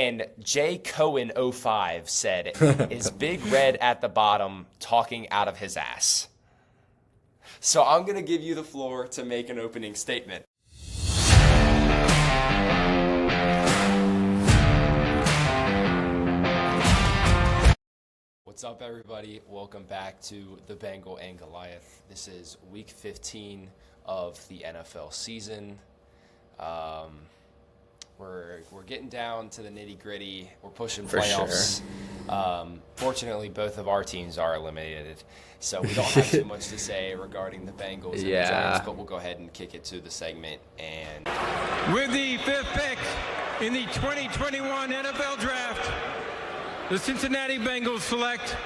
And J Cohen 05 said, "Is Big Red at the bottom talking out of his ass?" So I'm going to give you the floor to make an opening statement. What's up, everybody? Welcome back to the Bengal and Goliath. This is week 15 of the NFL season. We're getting down to the nitty-gritty. We're pushing playoffs. Sure. Fortunately, both of our teams are eliminated, so we don't have too much to say regarding the Bengals and the Giants, but we'll go ahead and kick it to the segment. And with the 5th pick in the 2021 NFL Draft, the Cincinnati Bengals select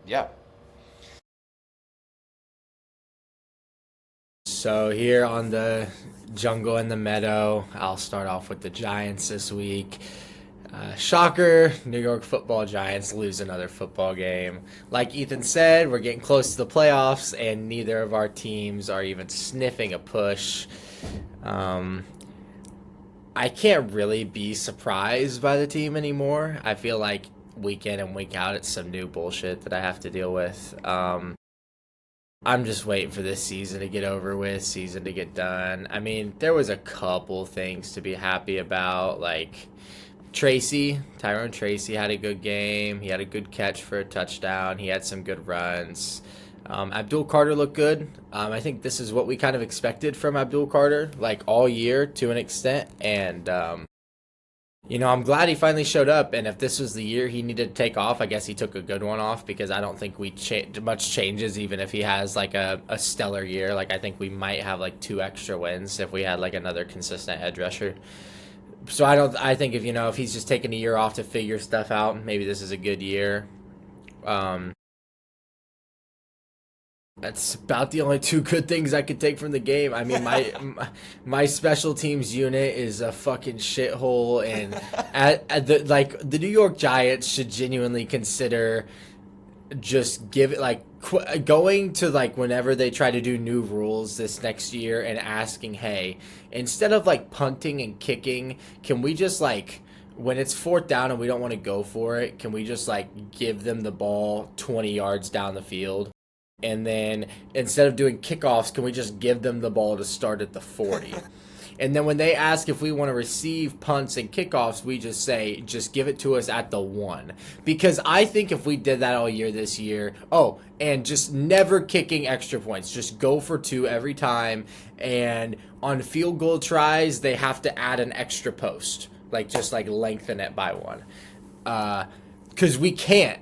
yeah. So here on the Jungle in the Meadow, I'll start off with the Giants this week. Shocker, New York Football Giants lose another football game. Like Ethan said, we're getting close to the playoffs, and neither of our teams are even sniffing a push. I can't really be surprised by the team anymore. I feel like week in and week out, it's some new bullshit that I have to deal with. I'm just waiting for this season to get over with, season to get done. I mean, there was a couple things to be happy about, like Tyrone Tracy had a good game. He had a good catch for a touchdown. He had some good runs. Abdul Carter looked good. I think this is what we kind of expected from Abdul Carter, like all year to an extent. And, I'm glad he finally showed up. And if this was the year he needed to take off, I guess he took a good one off, because I don't think much changes even if he has like a stellar year. Like, I think we might have like 2 extra wins if we had like another consistent edge rusher. So I think if he's just taking a year off to figure stuff out, maybe this is a good year. That's about the only 2 good things I could take from the game. I mean, my special teams unit is a fucking shithole, and the New York Giants should genuinely consider just going to whenever they try to do new rules this next year and asking, hey, instead of punting and kicking, can we just when it's 4th down and we don't want to go for it, can we just give them the ball 20 yards down the field? And then instead of doing kickoffs, can we just give them the ball to start at the 40? And then when they ask if we want to receive punts and kickoffs, we just say, just give it to us at the 1. Because I think if we did that all year this year, and just never kicking extra points, just go for 2 every time. And on field goal tries, they have to add an extra post, lengthen it by 1. Because we can't.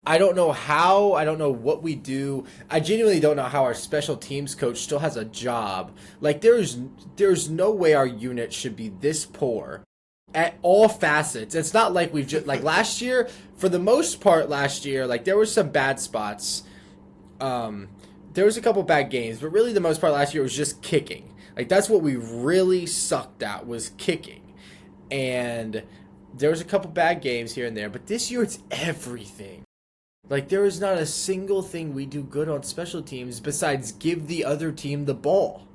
I don't know how. I don't know what we do. I genuinely don't know how our special teams coach still has a job. There's no way our unit should be this poor at all facets. It's not like we've just last year. For the most part, last year, there were some bad spots. There was a couple bad games, but really the most part last year was just kicking. That's what we really sucked at, was kicking. And there was a couple bad games here and there, but this year it's everything. There is not a single thing we do good on special teams besides give the other team the ball.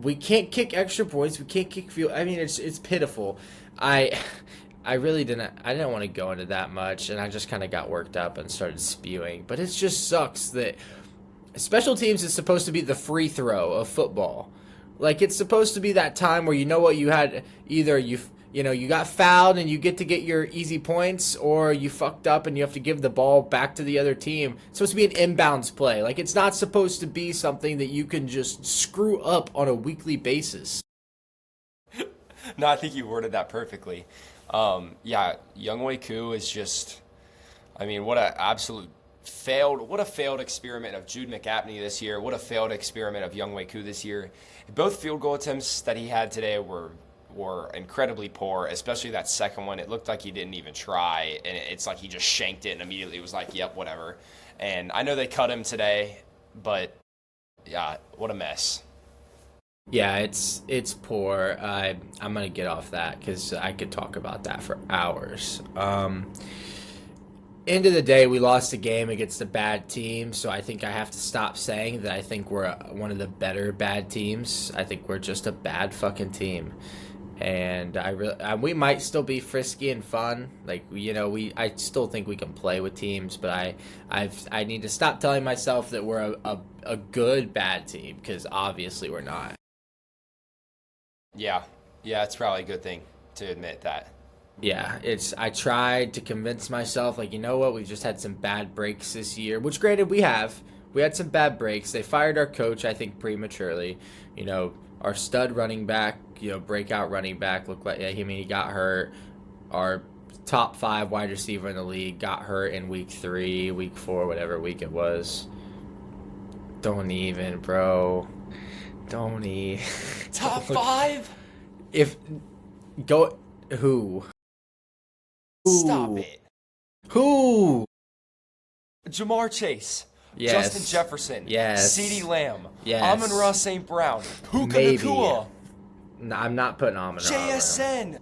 We can't kick extra points. We can't kick field. I mean, it's pitiful. I really didn't want to go into that much, and I just kind of got worked up and started spewing. But it just sucks that special teams is supposed to be the free throw of football. It's supposed to be that time where you had either you got fouled and you get to get your easy points, or you fucked up and you have to give the ball back to the other team. It's supposed to be an inbounds play. It's not supposed to be something that you can just screw up on a weekly basis. No, I think you worded that perfectly. Younghoe Koo is just, what a failed experiment of Jude McApney this year. What a failed experiment of Younghoe Koo this year. Both field goal attempts that he had today were incredibly poor, especially that second one. It looked like he didn't even try, and it's like he just shanked it and immediately was like, yep, whatever. And I know they cut him today, but yeah, what a mess. Yeah, it's poor. I'm going to get off that because I could talk about that for hours. end of the day, we lost a game against a bad team, so I think I have to stop saying that I think we're one of the better bad teams. I think we're just a bad fucking team. And we might still be frisky and fun. Like, I still think we can play with teams, but I need to stop telling myself that we're a good bad team, because obviously we're not. Yeah, it's probably a good thing to admit that. Yeah, I tried to convince myself, like, you know what, we've just had some bad breaks this year, which granted we have. We had some bad breaks. They fired our coach, I think, prematurely. Our stud running back, breakout running back, looked like, he got hurt. Our top 5 wide receiver in the league got hurt in week 3, week 4, whatever week it was. Don't even, bro. Don't even. Top 5? Who? Stop it. Who? Jamar Chase. Yes. Justin Jefferson. Yes. CeeDee Lamb. Yes. Amon-Ra St. Brown. Puka Maybe. Nacua. No, I'm not putting Amon-Ra. JSN.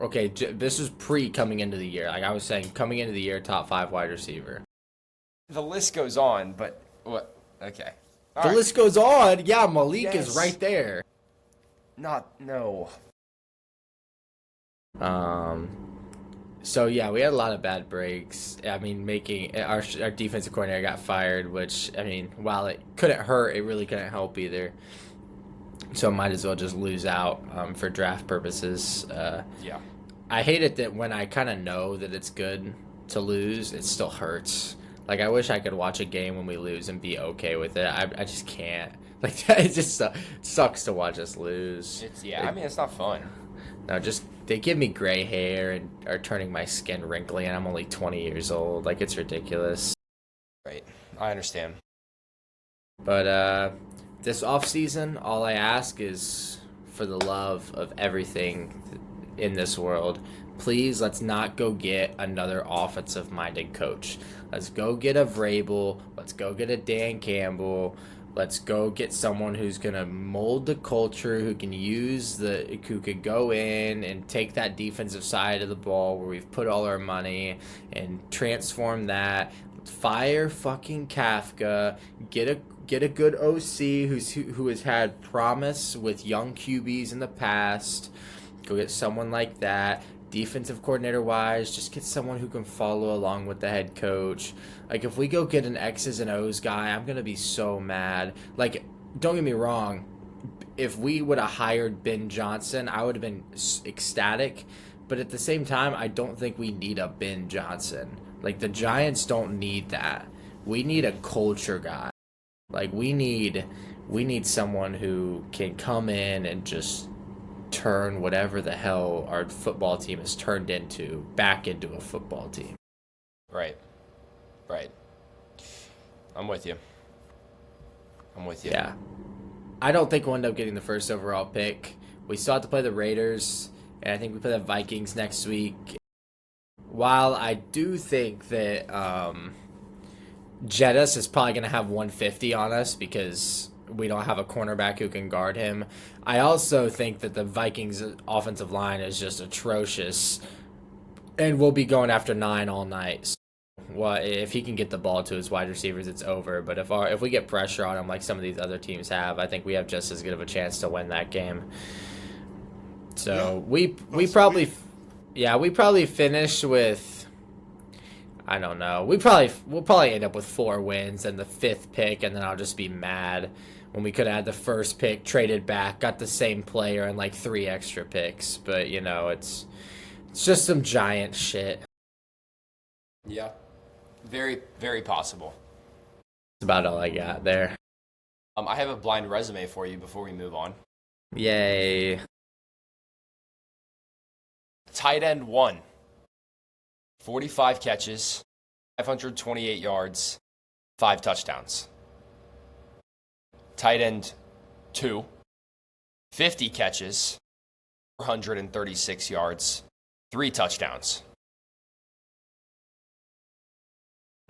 Okay, this is coming into the year. Like I was saying, coming into the year, top 5 wide receiver. The list goes on, but what? Okay. The list goes on. Yeah, Malik is right there. No. So yeah, we had a lot of bad breaks. I mean, making our defensive coordinator got fired, which, I mean, while it couldn't hurt, it really couldn't help either. So might as well just lose out for draft purposes. Yeah. I hate it that when I kind of know that it's good to lose, it still hurts. Like, I wish I could watch a game when we lose and be okay with it. I just can't. Like, it just sucks to watch us lose. It's not fun. No, they give me gray hair and are turning my skin wrinkly, and I'm only 20 years old. Like, it's ridiculous. Right. I understand. But this offseason, all I ask is, for the love of everything in this world, please, let's not go get another offensive-minded coach. Let's go get a Vrabel. Let's go get a Dan Campbell. Let's go get someone who's going to mold the culture, who could go in and take that defensive side of the ball where we've put all our money and transform that. Fire fucking Kafka. Get a good OC who has had promise with young QBs in the past. Go get someone like that. Defensive coordinator wise, just get someone who can follow along with the head coach. Like, if we go get an X's and O's guy, I'm going to be so mad. Like, don't get me wrong. If we would have hired Ben Johnson, I would have been ecstatic. But at the same time, I don't think we need a Ben Johnson. Like, the Giants don't need that. We need a culture guy. Like, we need someone who can come in and just turn whatever the hell our football team has turned into back into a football team. Right. I'm with you. Yeah. I don't think we'll end up getting the first overall pick. We still have to play the Raiders, and I think we play the Vikings next week. While I do think that Jettis is probably going to have 150 on us because we don't have a cornerback who can guard him, I also think that the Vikings' offensive line is just atrocious, and we'll be going after 9 all night. So, well, if he can get the ball to his wide receivers, it's over. But if we get pressure on him like some of these other teams have, I think we have just as good of a chance to win that game. So we probably finish with, I don't know. We'll probably end up with 4 wins and the 5th pick, and then I'll just be mad when we could have had the first pick, traded back, got the same player, and like 3 extra picks. But it's just some giant shit. Yeah, very, very possible. That's about all I got there. I have a blind resume for you before we move on. Yay. Tight end 1, 45 catches, 528 yards, 5 touchdowns. Tight end 2, 50 catches, 436 yards, 3 touchdowns.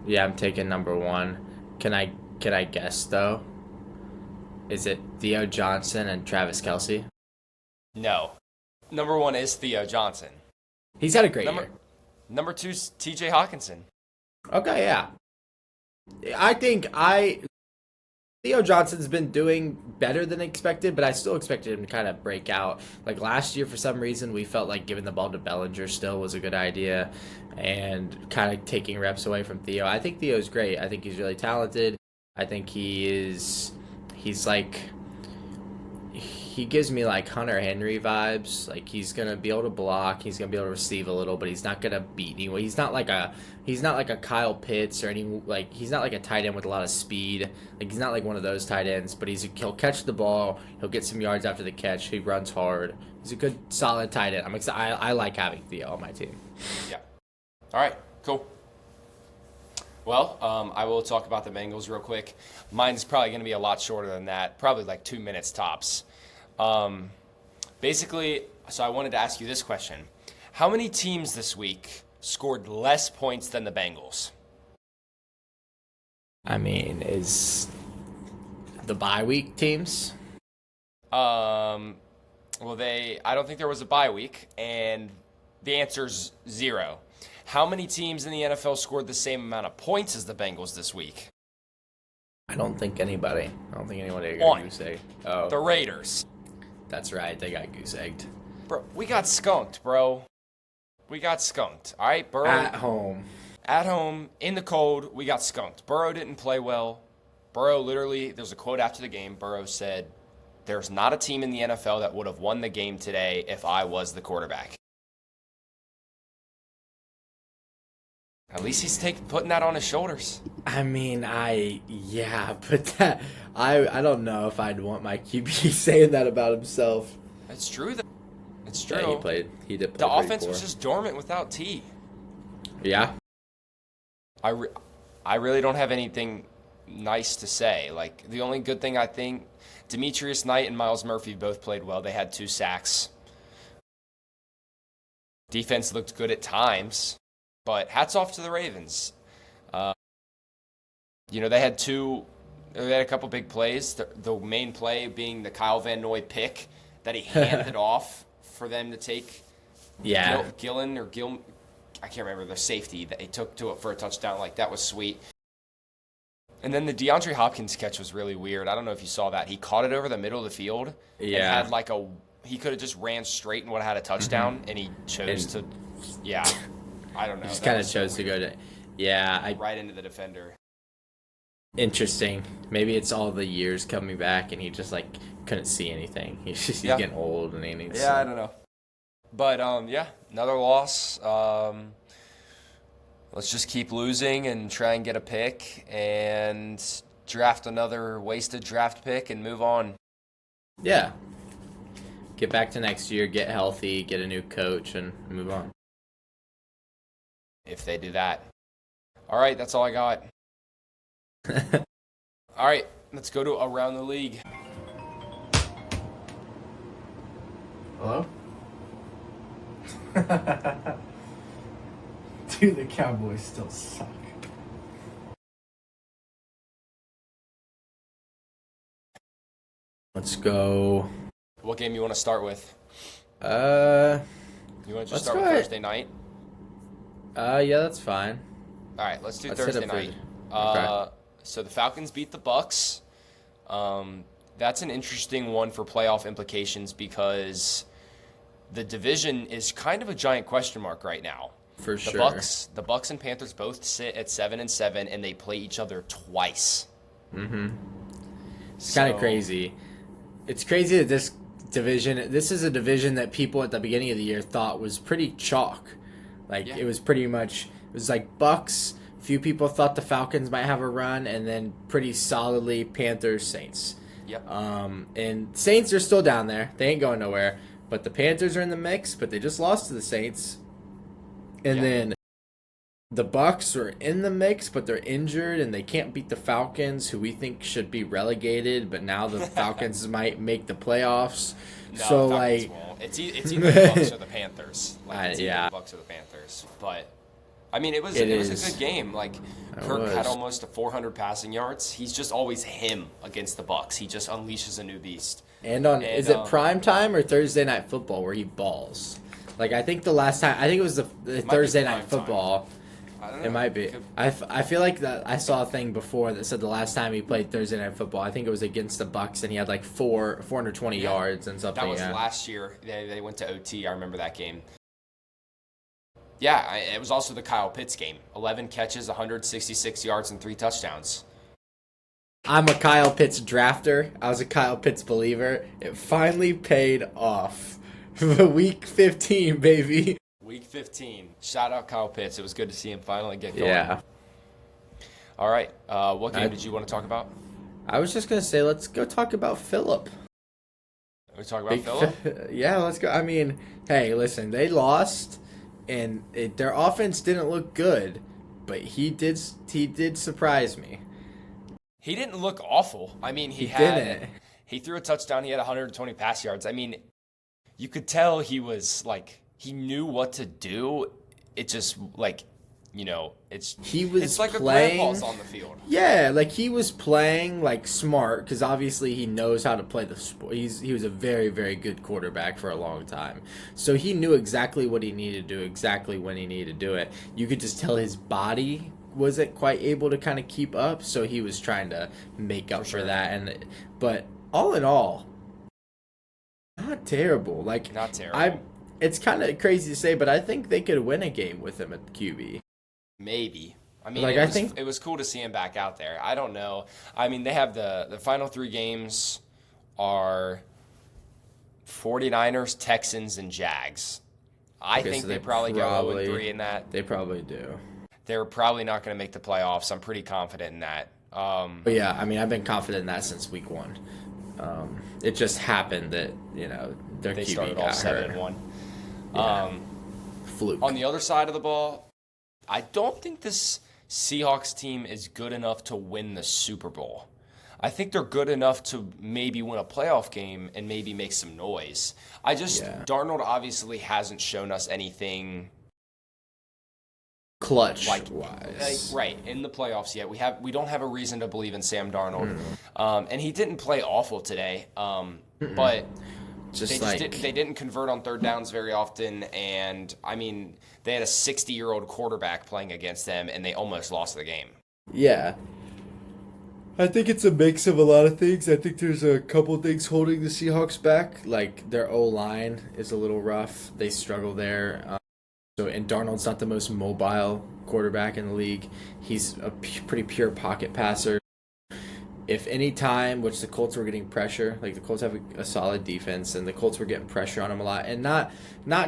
Yeah, I'm taking number 1. Can I guess though? Is it Theo Johnson and Travis Kelce? No. Number 1 is Theo Johnson. He's had a great year. Number 2 is TJ Hawkinson. Okay, yeah. I think Theo Johnson's been doing better than expected, but I still expected him to kind of break out. Like last year, for some reason, we felt like giving the ball to Bellinger still was a good idea and kind of taking reps away from Theo. I think Theo's great. I think he's really talented. I think he's like, he gives me like Hunter Henry vibes. Like he's gonna be able to block, he's gonna be able to receive a little, but he's not gonna beat anyone. He's not like a Kyle Pitts or any like he's not like a tight end with a lot of speed. Like he's not like one of those tight ends, but he'll catch the ball, he'll get some yards after the catch. He runs hard. He's a good solid tight end. I'm excited. I like having Theo on my team. Yeah. All right. Cool. Well, I will talk about the Bengals real quick. Mine's probably going to be a lot shorter than that, probably like 2 minutes tops. Basically, so I wanted to ask you this question. How many teams this week scored less points than the Bengals? I mean, is the bye week teams? Well, I don't think there was a bye week, and the answer's 0. How many teams in the NFL scored the same amount of points as the Bengals this week? I don't think anybody. I don't think anybody One. got goose egged. Oh, The Raiders. that's right. They got goose egged. Bro, we got skunked, bro. We got skunked. All right, Burrow. At home. At home, in the cold, we got skunked. Burrow didn't play well. Burrow literally, there's a quote after the game. Burrow said, "There's not a team in the NFL that would have won the game today if I was the quarterback." At least he's putting that on his shoulders. I mean, but I don't know if I'd want my QB saying that about himself. It's true. It's true. Yeah, he did play The pretty offense poor. was just dormant without T. Yeah. I really don't have anything nice to say. Like, the only good thing I think, Demetrius Knight and Miles Murphy both played well. They had 2 sacks. Defense looked good at times. But hats off to the Ravens. They had a couple big plays. The main play being the Kyle Van Noy pick that he handed off for them to take. Yeah. Gillen, I can't remember the safety that he took to it for a touchdown. Like, that was sweet. And then the DeAndre Hopkins catch was really weird. I don't know if you saw that. He caught it over the middle of the field. Yeah. And had he could have just ran straight and would have had a touchdown, and he chose to. Yeah. I don't know. He just kind of chose to go to. Yeah. Right into the defender. Interesting. Maybe it's all the years coming back, and he just couldn't see anything. He's getting old, and he needs. Yeah, I don't know. But another loss. Let's just keep losing and try and get a pick and draft another wasted draft pick and move on. Yeah. Get back to next year, get healthy, get a new coach, and move on. If they do that. All right, that's all I got. All right, let's go to Around the League. Hello? Dude, the Cowboys still suck. Let's go. What game you want to start with? You want to just start with Thursday night? Yeah, that's fine. All right, let's do Let's Thursday hit it night. Okay. So the Falcons beat the Bucks. That's an interesting one for playoff implications because the division is kind of a giant question mark right now. For sure. The Bucks and Panthers both sit at 7-7, and they play each other twice. Mm-hmm. It's kind of crazy. It's crazy that this is a division that people at the beginning of the year thought was pretty chalk. It was pretty much, it was like Bucks. Few people thought the Falcons might have a run, and then pretty solidly Panthers, Saints. Yep. And Saints are still down there. They ain't going nowhere. But the Panthers are in the mix, but they just lost to the Saints. And then the Bucks are in the mix, but they're injured, and they can't beat the Falcons, who we think should be relegated. But now the Falcons might make the playoffs. No, so the Falcons won't. It's either the Bucks or the Panthers. Either the Bucks or the Panthers. But I mean, it was a good game. Kirk had almost 400 passing yards. He's just always him against the Bucks. He just unleashes a new beast. Is it prime time or Thursday Night Football where he balls? I think the last time, I think it was the Thursday Night Football. I don't know. It might be. I feel like that I saw a thing before that said the last time he played Thursday Night Football, I think it was against the Bucks, and he had like 420 yards and something. That was last year. They went to OT. I remember that game. Yeah, it was also the Kyle Pitts game. 11 catches, 166 yards, and 3 touchdowns. I'm a Kyle Pitts drafter. I was a Kyle Pitts believer. It finally paid off. Week 15, baby. Week 15. Shout out Kyle Pitts. It was good to see him finally get going. Yeah. All right. What game did you want to talk about? I was just going to say, let's go talk about Phillip. We talk about Phillip? Yeah, let's go. I mean, hey, listen, they lost, and their offense didn't look good, but he did surprise me. He didn't look awful. I mean, he threw a touchdown. He had 120 pass yards. I mean, you could tell he was like, he knew what to do. It just like, it's like playing, a grandpa's on the field. Yeah, like he was playing like smart because obviously he knows how to play the sport. He was a very, very good quarterback for a long time. So he knew exactly what he needed to do, exactly when he needed to do it. You could just tell his body wasn't quite able to kind of keep up, so he was trying to make up for that. But all in all, not terrible. Like, not terrible. It's kind of crazy to say, but I think they could win a game with him at QB. Maybe. I mean, like, it was cool to see him back out there. I don't know. I mean, they have the final 3 games are 49ers, Texans, and Jags. I think so they probably go 0-3 in that. They probably do. They're probably not going to make the playoffs. I'm pretty confident in that. But yeah, I mean, I've been confident in that since week 1. It just happened that, their they QB started got off 7-1. Yeah. Fluke. On the other side of the ball, I don't think this Seahawks team is good enough to win the Super Bowl. I think they're good enough to maybe win a playoff game and maybe make some noise. Darnold obviously hasn't shown us anything clutch wise, right in the playoffs yet. We don't have a reason to believe in Sam Darnold, and he didn't play awful today. But they didn't convert on third downs very often, and I mean they had a 60-year-old quarterback playing against them, and they almost lost the game. Yeah. I think it's a mix of a lot of things. I think there's a couple things holding the Seahawks back. Like their O-line is a little rough. They struggle there. And Darnold's not the most mobile quarterback in the league. He's a pretty pure pocket passer. If any time, which the Colts were getting pressure, like the Colts have a solid defense, and the Colts were getting pressure on him a lot, and not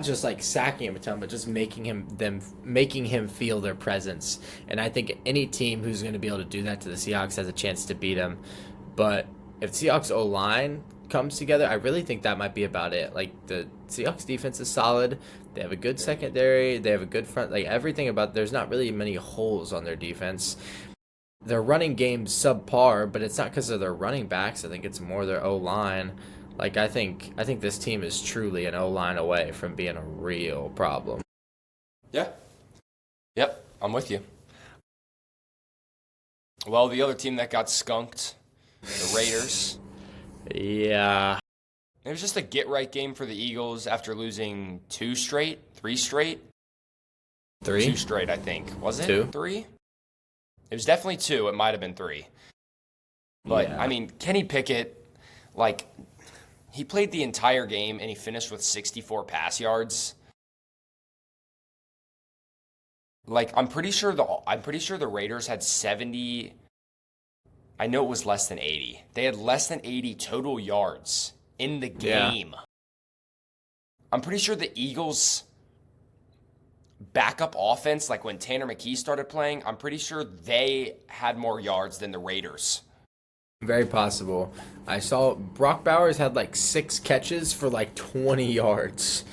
just like sacking him a ton, but just making him feel their presence. And I think any team who's going to be able to do that to the Seahawks has a chance to beat them. But if Seahawks O-line comes together, I really think that might be about it. Like the Seahawks defense is solid. They have a good secondary. They have a good front. Like everything about there's not really many holes on their defense. Their running game's subpar, but it's not because of their running backs. I think it's more their O-line. Like I think this team is truly an O-line away from being a real problem. Yeah. Yep, I'm with you. Well, the other team that got skunked, the Raiders. Yeah. It was just a get-right game for the Eagles after losing 3 straight? 3 straight, I think. Was it 2? 3? It was definitely 2. It might have been 3. But, yeah. I mean, Kenny Pickett, like, he played the entire game and he finished with 64 pass yards. Like, I'm pretty sure the Raiders had 70. I know it was less than 80. They had less than 80 total yards in the game. Yeah. I'm pretty sure the Eagles' backup offense, like when Tanner McKee started playing, I'm pretty sure they had more yards than the Raiders. Very possible. I saw Brock Bowers had like 6 catches for like 20 yards.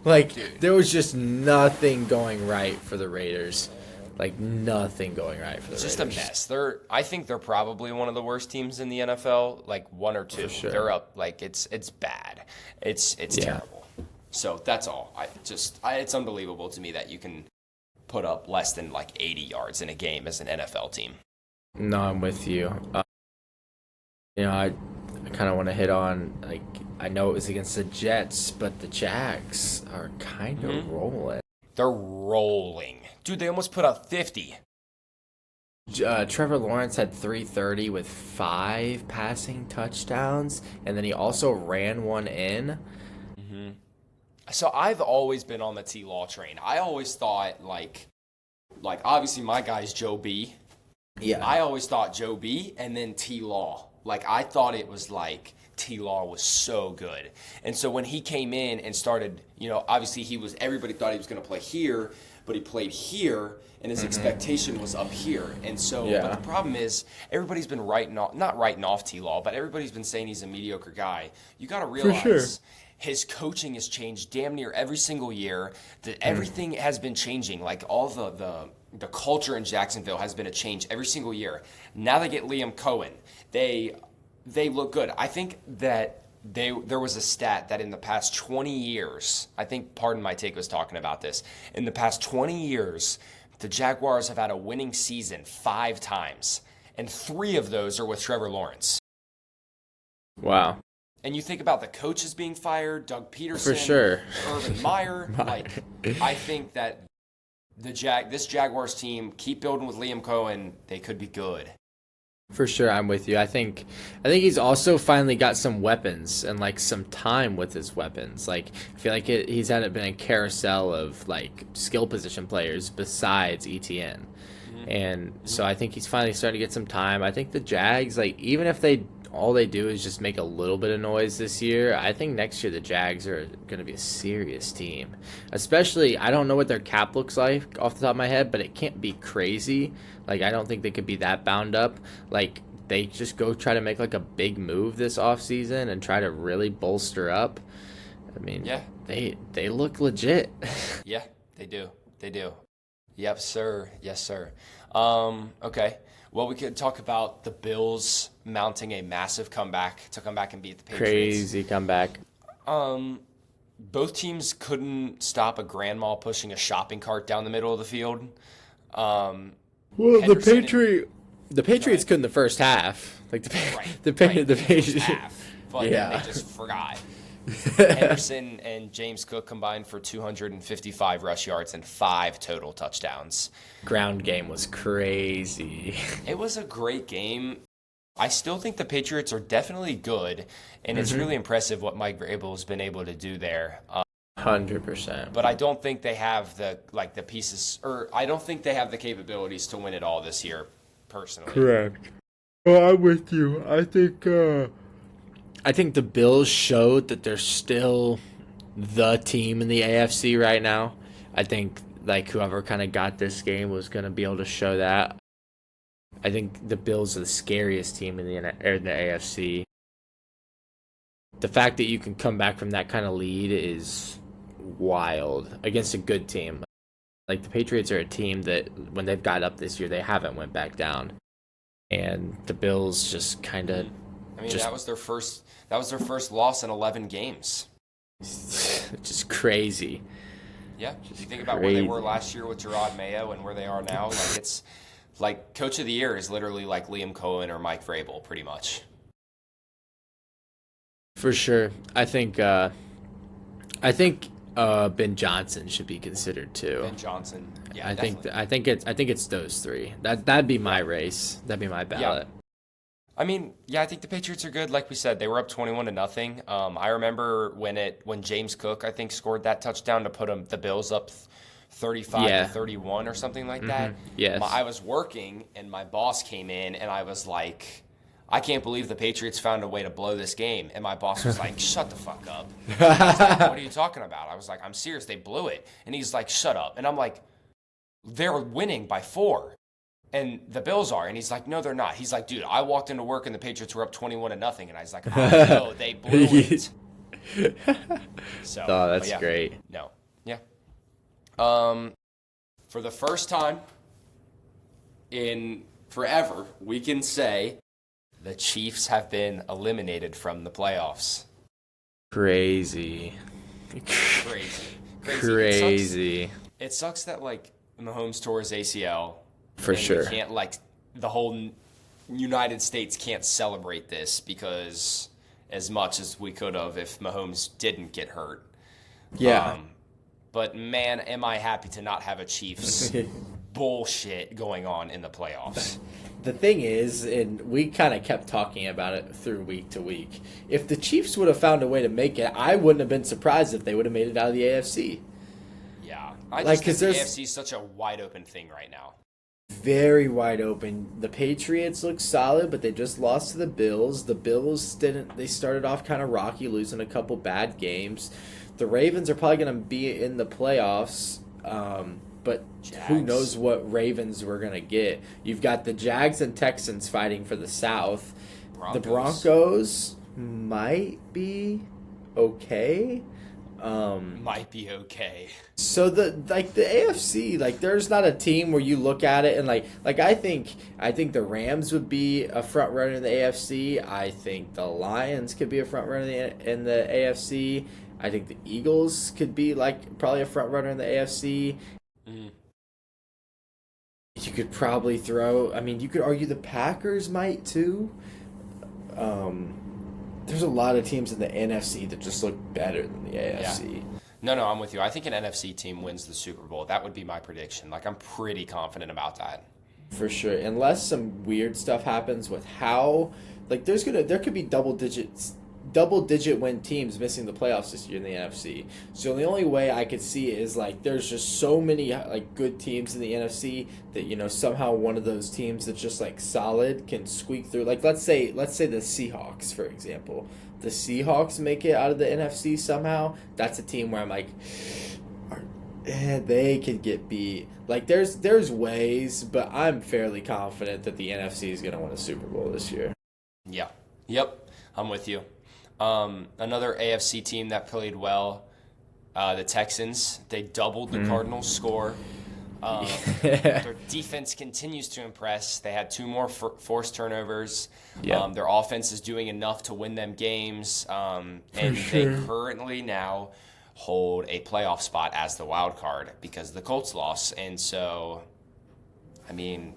Like, dude, there was just nothing going right for the Raiders. Like, nothing going right for the Raiders. It's just a mess. I think they're probably one of the worst teams in the NFL, like 1 or 2. Sure. They're up, like, it's bad. It's terrible. So that's all. It's unbelievable to me that you can put up less than like 80 yards in a game as an NFL team. No, I'm with you. I kind of want to hit on, like, I know it was against the Jets, but the Jags are kind of rolling. They're rolling. Dude, they almost put up 50. Trevor Lawrence had 330 with 5 passing touchdowns, and then he also ran one in. So I've always been on the T-Law train. I always thought, like obviously my guy's Joe B. Yeah. I always thought Joe B and then T-Law. Like, I thought it was like T-Law was so good. And so when he came in and started, obviously everybody thought he was going to play here, but he played here, and his expectation was up here. And so, but the problem is, everybody's been not writing off T-Law, but everybody's been saying he's a mediocre guy. You got to realize his coaching has changed damn near every single year. Everything has been changing. Like, all the culture in Jacksonville has been a change every single year. Now they get Liam Cohen. They look good. I think that there was a stat that in the past 20 years, I think Pardon My Take was talking about this. In the past 20 years, the Jaguars have had a winning season 5 times, and 3 of those are with Trevor Lawrence. Wow. And you think about the coaches being fired, Doug Peterson, For sure. Urban Meyer. I think that this Jaguars team, keep building with Liam Cohen, they could be good. For sure, I'm with you. I think he's also finally got some weapons and like some time with his weapons. Like, I feel like he's had been a carousel of like skill position players besides ETN. And so I think he's finally starting to get some time. I think the Jags, like, even if all they do is just make a little bit of noise this year, I think next year the Jags are going to be a serious team. Especially, I don't know what their cap looks like off the top of my head, but it can't be crazy. Like, I don't think they could be that bound up. Like, they just go try to make like a big move this offseason and try to really bolster up. I mean, they look legit. Yeah, they do. They do. Yep, sir. Yes, sir. Okay. Well, we could talk about the Bills mounting a massive comeback to come back and beat the Patriots. Crazy comeback. Both teams couldn't stop a grandma pushing a shopping cart down the middle of the field. Well, the Patriots couldn't the first half. Like the Patriots half, but then they just forgot. Henderson and James Cook combined for 255 rush yards and 5 total touchdowns. Ground game was crazy. It was a great game. I still think the Patriots are definitely good, and it's really impressive what Mike Vrabel has been able to do there. 100%. But I don't think they have the pieces, or I don't think they have the capabilities to win it all this year, personally. Correct. Well, I'm with you. I think the Bills showed that they're still the team in the AFC right now. I think like whoever kind of got this game was going to be able to show that. I think the Bills are the scariest team in the AFC. The fact that you can come back from that kind of lead is wild against a good team. Like, the Patriots are a team that when they've got up this year, they haven't went back down. And the Bills just kind of... I mean, that was their first loss in 11 games. Just crazy. Yeah, just you think about where they were last year with Gerard Mayo and where they are now. Like, it's like Coach of the Year is literally like Liam Cohen or Mike Vrabel, pretty much. For sure, I think Ben Johnson should be considered too. Ben Johnson, yeah, I think it's those 3. That'd be my race. That'd be my ballot. Yeah. I mean, I think the Patriots are good. Like we said, they were up 21-0. I remember when James Cook, I think, scored that touchdown to put the Bills up 35-31 or something like that. Yes. I was working and my boss came in and I was like, I can't believe the Patriots found a way to blow this game. And my boss was like, shut the fuck up. I was like, what are you talking about? I was like, I'm serious. They blew it. And he's like, shut up. And I'm like, they're winning by 4. And the Bills are. And he's like, no, they're not. He's like, dude, I walked into work and the Patriots were up 21-0. And I was like, I know, they blew it. So, that's great. No. Yeah. For the first time in forever, we can say the Chiefs have been eliminated from the playoffs. Crazy. It sucks that, like, Mahomes tore his ACL. For sure. We can't, like, the whole United States can't celebrate this because as much as we could have if Mahomes didn't get hurt. Yeah. But man, am I happy to not have a Chiefs bullshit going on in the playoffs. The thing is, and we kind of kept talking about it through week to week, if the Chiefs would have found a way to make it, I wouldn't have been surprised if they would have made it out of the AFC. Yeah. I Like, just 'cause think the there's- AFC is such a wide open thing right now. Very wide open. The Patriots look solid, but they just lost to the Bills. The Bills didn't. They started off kind of rocky, losing a couple bad games. The Ravens are probably going to be in the playoffs, but who Jags. knows what Ravens we're going to get. You've got the Jags and Texans fighting for the South. The Broncos might be okay. Might be okay. So the AFC, like there's not a team where you look at it and like I think the Rams would be a front runner in the AFC. I think the Lions could be a front runner in the AFC. I think the Eagles could be like probably a front runner in the AFC. You could probably throw. I mean, you could argue the Packers might too. There's a lot of teams in the NFC that just look better than the AFC. No, I'm with you. I think an NFC team wins the Super Bowl. That would be my prediction. Like, I'm pretty confident about that. For sure. Unless some weird stuff happens with how, like, there could be double digit win teams missing the playoffs this year in the NFC. So the only way I could see it is like there's just so many like good teams in the NFC that, you know, somehow one of those teams that's just like solid can squeak through. Like let's say the Seahawks, for example. The Seahawks make it out of the NFC somehow. That's a team where I'm like, they could get beat. Like there's ways, but I'm fairly confident that the NFC is going to win a Super Bowl this year. Yeah. Yep. I'm with you. Another AFC team that played well, the Texans. They doubled the Cardinals' score. Their defense continues to impress. They had 2 more forced turnovers. Yep. Their offense is doing enough to win them games. And they currently now hold a playoff spot as the wild card because the Colts lost. And so, I mean,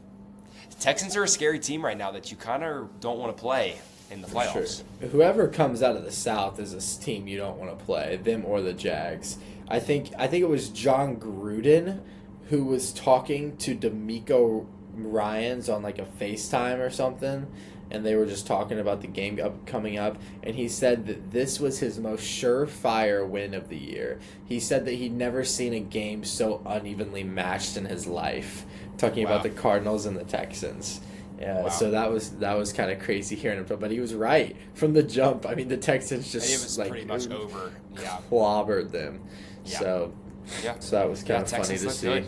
the Texans are a scary team right now that you kind of don't want to play in the playoffs. Sure. Whoever comes out of the South is a team you don't want to play, them or the Jags. I think it was John Gruden who was talking to D'Amico Ryans on like a FaceTime or something, and they were just talking about the game coming up, and he said that this was his most surefire win of the year. He said that he'd never seen a game so unevenly matched in his life, talking about the Cardinals and the Texans. Yeah, Wow. So that was kind of crazy hearing him, but he was right from the jump. I mean, the Texans just It was like pretty much over. Yeah. clobbered them. Yeah. So Yeah. that was kind of funny Texans to look see. good.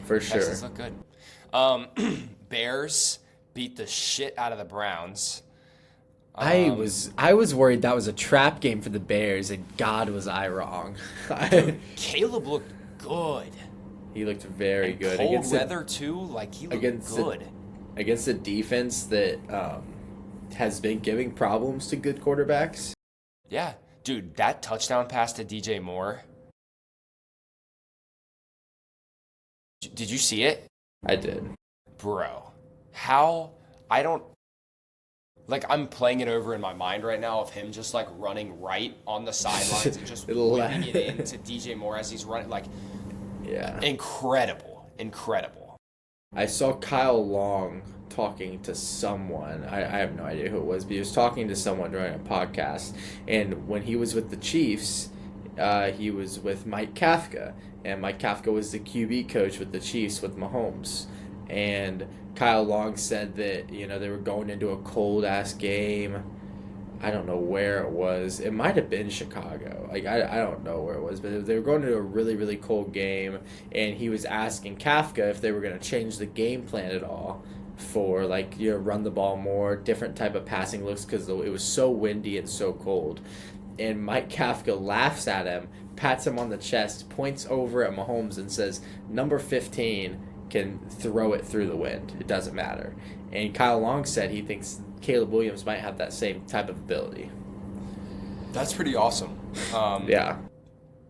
For sure. Texans look good. Bears beat the shit out of the Browns. I was worried that was a trap game for the Bears, and God was I wrong. Caleb looked good. He looked very And good cold against weather too. Like he looked good. Against a defense that has been giving problems to good quarterbacks. Yeah, dude, that touchdown pass to DJ Moore. Did you see it? I did. Bro, how? I don't. Like, I'm playing it over in my mind right now of him just, like, running right on the sidelines and just whipping it into DJ Moore as he's running. Like, yeah. Incredible. I saw Kyle Long talking to someone. I have no idea who it was, but he was talking to someone during a podcast. And when he was with the Chiefs, he was with Mike Kafka. And Mike Kafka was the QB coach with the Chiefs with Mahomes. And Kyle Long said that, you know, they were going into a cold-ass game. I don't know where it was. It might have been Chicago. Like, I don't know where it was. But they were going into a really, really cold game. And he was asking Kafka if they were going to change the game plan at all for, like, you know, run the ball more, different type of passing looks because it was so windy and so cold. And Mike Kafka laughs at him, pats him on the chest, points over at Mahomes and says, number 15 can throw it through the wind. It doesn't matter. And Kyle Long said he thinks Caleb Williams might have that same type of ability. That's pretty awesome. Yeah.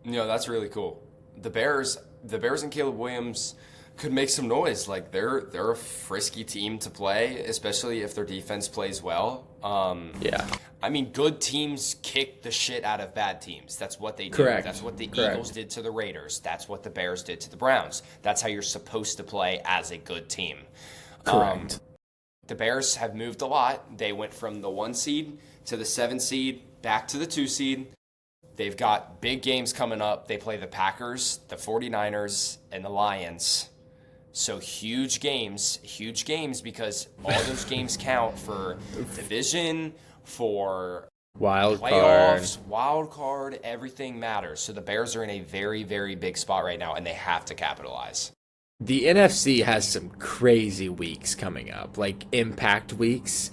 You know, that's really cool. The Bears and Caleb Williams, could make some noise. Like they're a frisky team to play, especially if their defense plays well. Yeah. I mean, good teams kick the shit out of bad teams. That's what they do. Correct. That's what the Correct. Eagles did to the Raiders. That's what the Bears did to the Browns. That's how you're supposed to play as a good team. Correct. The Bears have moved a lot. They went from the 1 seed to the 7 seed, back to the 2 seed. They've got big games coming up. They play the Packers, the 49ers, and the Lions. So huge games because all those games count for division, for Wild playoffs, card. wild card, everything matters. So the Bears are in a very, very big spot right now, and they have to capitalize. The NFC has some crazy weeks coming up, like impact weeks.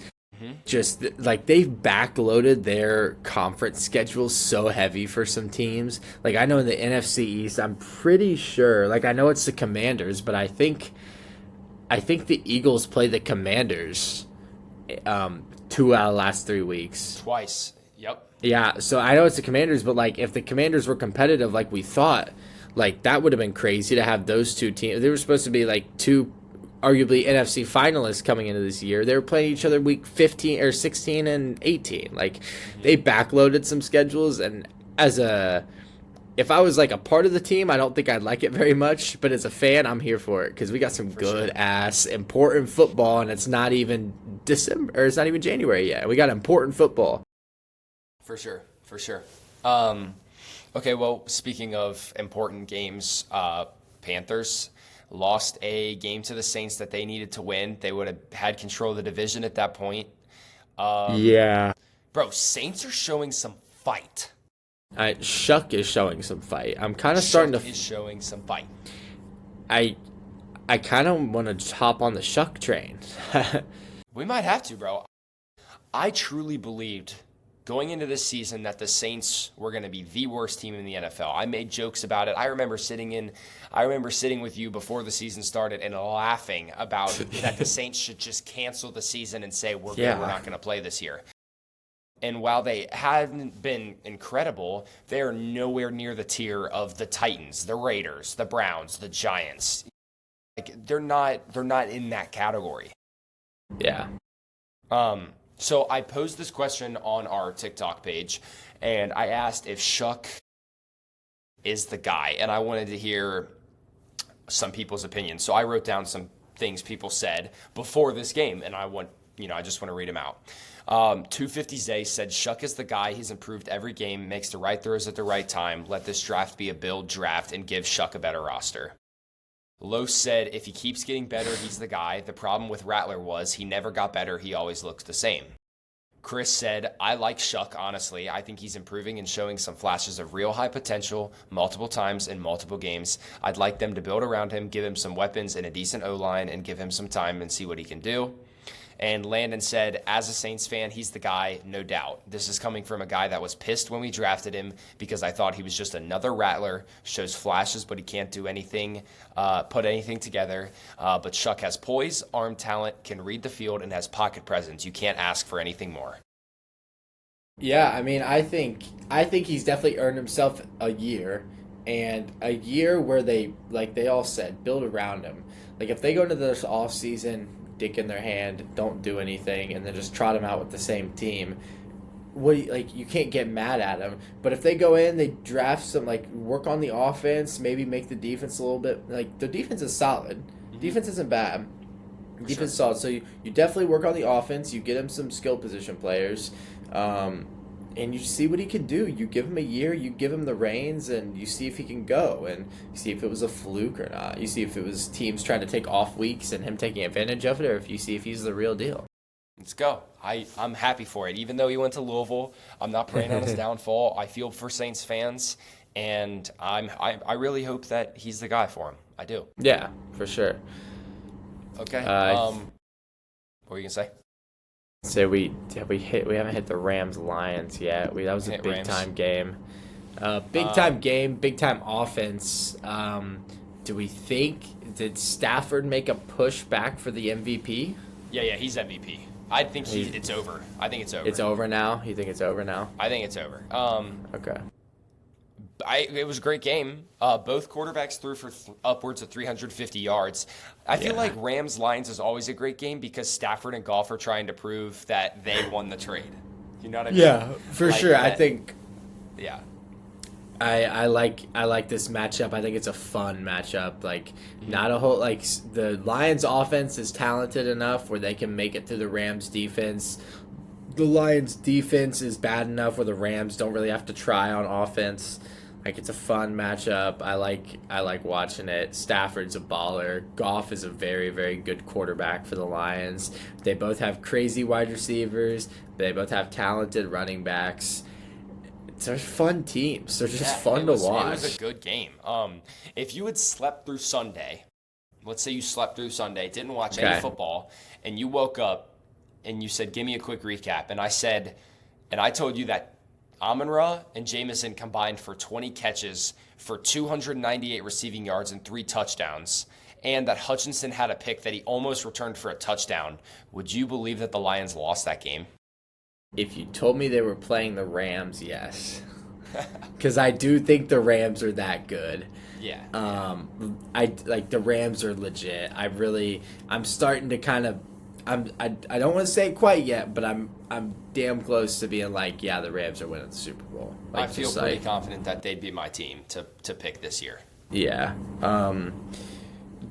Just like they've backloaded their conference schedule so heavy for some teams. Like I know in the NFC East, I'm pretty sure. Like I know it's the Commanders, but I think the Eagles play the Commanders 2 out of the last 3 weeks. Twice. Yep. Yeah, so I know it's the Commanders, but like if the Commanders were competitive like we thought, like that would have been crazy to have those two teams. They were supposed to be like two arguably NFC finalists coming into this year. They were playing each other week 15 or 16 and 18. Like they backloaded some schedules, and if I was like a part of the team, I don't think I'd like it very much, but as a fan, I'm here for it because we got some good ass important football, and it's not even December or it's not even January yet. We got important football. For sure. Okay, well, speaking of important games, Panthers lost a game to the Saints that they needed to win. They would have had control of the division at that point. Yeah. Bro, Saints are showing some fight. Shuck is showing some fight. I'm kind of starting to. Is showing some fight. I kind of want to hop on the Shuck train. We might have to, bro. I truly believed going into this season that the Saints were going to be the worst team in the NFL. I made jokes about it. I remember sitting with you before the season started and laughing about that the Saints should just cancel the season and say we're not going to play this year. And while they haven't been incredible, they are nowhere near the tier of the Titans, the Raiders, the Browns, the Giants. Like they're not in that category. Yeah. So I posed this question on our TikTok page, and I asked if Shuck is the guy, and I wanted to hear some people's opinions. So I wrote down some things people said before this game, and I just want to read them out. 250 Zay said, Shuck is the guy. He's improved every game, makes the right throws at the right time. Let this draft be a build draft and give Shuck a better roster. Los said, if he keeps getting better, he's the guy. The problem with Rattler was he never got better. He always looked the same. Chris said, I like Shuck, honestly. I think he's improving and showing some flashes of real high potential multiple times in multiple games. I'd like them to build around him, give him some weapons and a decent O-line, and give him some time and see what he can do. And Landon said, as a Saints fan, he's the guy, no doubt. This is coming from a guy that was pissed when we drafted him because I thought he was just another Rattler, shows flashes, but he can't do anything, put anything together. But Shuck has poise, arm talent, can read the field, and has pocket presence. You can't ask for anything more. Yeah, I mean, I think he's definitely earned himself a year, and a year where they all said, build around him. Like if they go into this off season, dick in their hand, don't do anything, and then just trot him out with the same team, you can't get mad at them. But if they go in, they draft some, work on the offense, maybe make the defense a little bit, the defense is solid. Mm-hmm. Defense isn't bad. Defense is solid. So you definitely work on the offense, you get him some skill position players, and you see what he can do. You give him a year, you give him the reins, and you see if he can go, and you see if it was a fluke or not. You see if it was teams trying to take off weeks and him taking advantage of it, or if you see if he's the real deal. Let's go. I'm happy for it. Even though he went to Louisville, I'm not praying on his downfall. I feel for Saints fans, and I really hope that he's the guy for him. I do. Yeah, for sure. Okay. What were you gonna say? So we haven't hit the Rams-Lions yet. That was a big time game. Big time offense. Do we think did Stafford make a push back for the MVP? Yeah, he's MVP. I think it's over. I think it's over. It's over now? You think it's over now? I think it's over. Okay. It was a great game. Both quarterbacks threw for upwards of 350 yards. I feel like Rams Lions is always a great game because Stafford and Goff are trying to prove that they won the trade. You know what I mean? Yeah, for Like sure. I that- think Yeah. I like this matchup. I think it's a fun matchup. Like not a whole like the Lions offense is talented enough where they can make it through the Rams defense. The Lions defense is bad enough where the Rams don't really have to try on offense. Like it's a fun matchup. I like watching it. Stafford's a baller. Goff is a very, very good quarterback for the Lions. They both have crazy wide receivers. They both have talented running backs. They're fun teams. They're just fun to watch. It was a good game. If you had slept through Sunday, let's say you slept through Sunday, didn't watch any football, and you woke up and you said, "Give me a quick recap," and I told you that Amon-Ra and Jameson combined for 20 catches for 298 receiving yards and 3 touchdowns, and that Hutchinson had a pick that he almost returned for a touchdown. Would you believe that the Lions lost that game? If you told me they were playing the Rams, yes. Because I do think the Rams are that good. Yeah. I like the Rams are legit. I'm starting to kind of I don't want to say it quite yet, but I'm damn close to being like, yeah, the Rams are winning the Super Bowl. Like, I feel pretty confident that they'd be my team to pick this year. Yeah.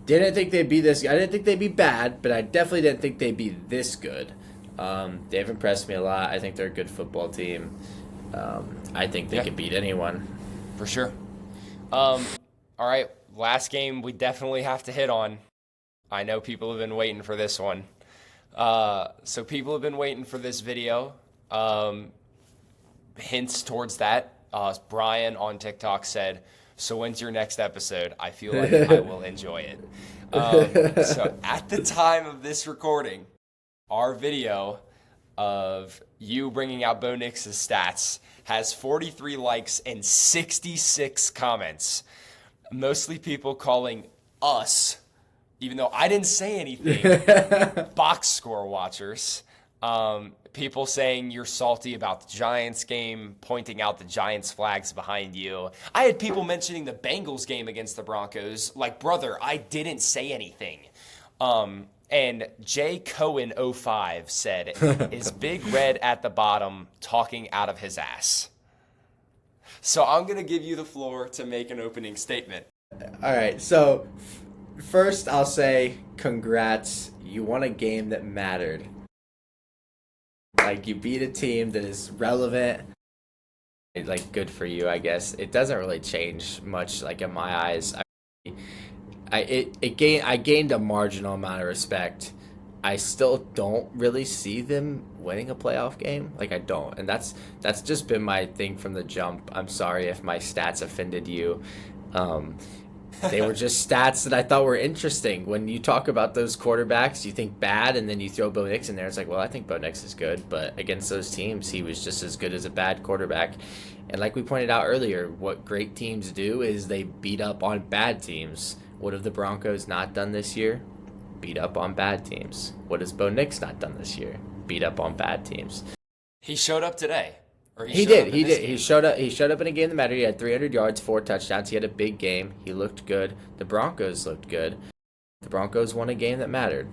Didn't think they'd be this. I didn't think they'd be bad, but I definitely didn't think they'd be this good. They've impressed me a lot. I think they're a good football team. I think they could beat anyone. For sure. All right, last game we definitely have to hit on. I know people have been waiting for this one. So people have been waiting for this video. Hints towards that. Brian on TikTok said, "So when's your next episode? I feel like I will enjoy it." So at the time of this recording, our video of you bringing out Bo Nix's stats has 43 likes and 66 comments. Mostly people calling us, even though I didn't say anything, box score watchers. People saying you're salty about the Giants game, pointing out the Giants flags behind you. I had people mentioning the Bengals game against the Broncos. Like, brother, I didn't say anything. And J Cohen 05 said, "Is Big Red at the bottom talking out of his ass?" So I'm going to give you the floor to make an opening statement. All right, so first I'll say congrats. You won a game that mattered. Like, you beat a team that is relevant. Like, good for you, I guess. It doesn't really change much, like, in my eyes. I gained a marginal amount of respect. I still don't really see them winning a playoff game. Like, I don't. And that's just been my thing from the jump. I'm sorry if my stats offended you. They were just stats that I thought were interesting. When you talk about those quarterbacks, you think bad, and then you throw Bo Nix in there. It's like, well, I think Bo Nix is good. But against those teams, he was just as good as a bad quarterback. And like we pointed out earlier, what great teams do is they beat up on bad teams. What have the Broncos not done this year? Beat up on bad teams. What has Bo Nix not done this year? Beat up on bad teams. He showed up today. He did. He showed up in a game that mattered. He had 300 yards, 4 touchdowns. He had a big game. He looked good. The Broncos looked good. The Broncos won a game that mattered.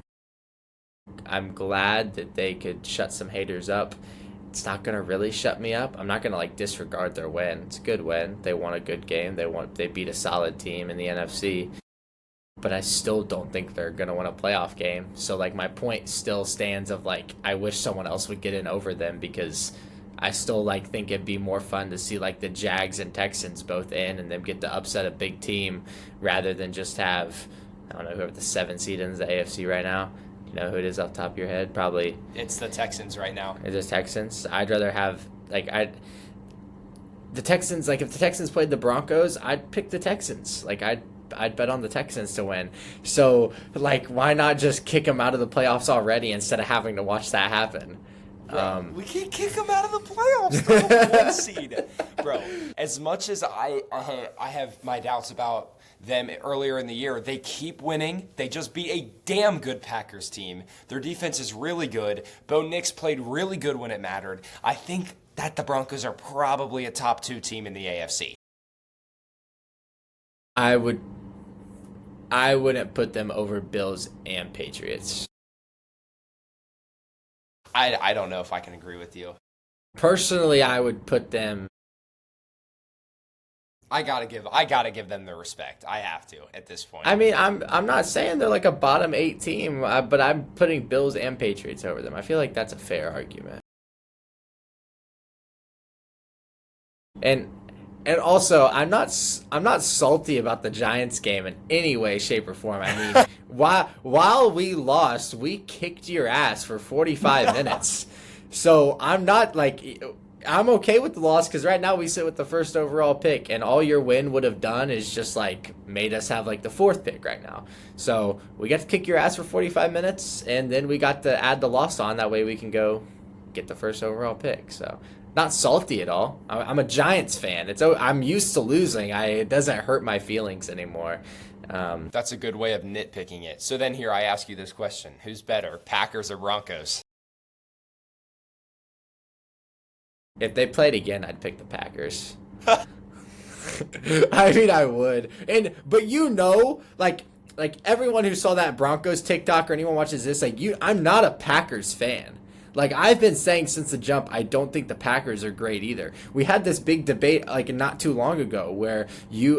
I'm glad that they could shut some haters up. It's not going to really shut me up. I'm not going to like disregard their win. It's a good win. They won a good game. They beat a solid team in the NFC. But I still don't think they're going to win a playoff game. So like my point still stands of like I wish someone else would get in over them, because I still like think it'd be more fun to see like the Jags and Texans both in and them get to upset a big team rather than just have, I don't know, whoever the 7th seed in the AFC right now. You know who it is off the top of your head? Probably. It's the Texans right now. Is it Texans? I'd rather have the Texans. Like if the Texans played the Broncos, I'd pick the Texans. Like I'd bet on the Texans to win. So like why not just kick them out of the playoffs already instead of having to watch that happen? Bro, we can't kick them out of the playoffs. The 1 seed, bro. As much as I have my doubts about them earlier in the year, they keep winning. They just beat a damn good Packers team. Their defense is really good. Bo Nix played really good when it mattered. I think that the Broncos are probably a top 2 team in the AFC. I would. I wouldn't put them over Bills and Patriots. I don't know if I can agree with you. Personally, I would put them. I gotta give them the respect. I have to at this point. I mean, I'm not saying they're like a bottom 8 team, but I'm putting Bills and Patriots over them. I feel like that's a fair argument. And also, I'm not salty about the Giants game in any way, shape, or form. I mean, while we lost, we kicked your ass for 45 minutes. So I'm not like, I'm okay with the loss because right now we sit with the first overall pick, and all your win would have done is just like made us have like the 4th pick right now. So we got to kick your ass for 45 minutes, and then we got to add the loss on. That way we can go get the first overall pick. So not salty at all. I'm a Giants fan. I'm used to losing. It doesn't hurt my feelings anymore. That's a good way of nitpicking it. So then here I ask you this question. Who's better, Packers or Broncos? If they played again, I'd pick the Packers. I mean, I would. But like everyone who saw that Broncos TikTok or anyone watches this, I'm not a Packers fan. Like, I've been saying since the jump, I don't think the Packers are great either. We had this big debate, like, not too long ago where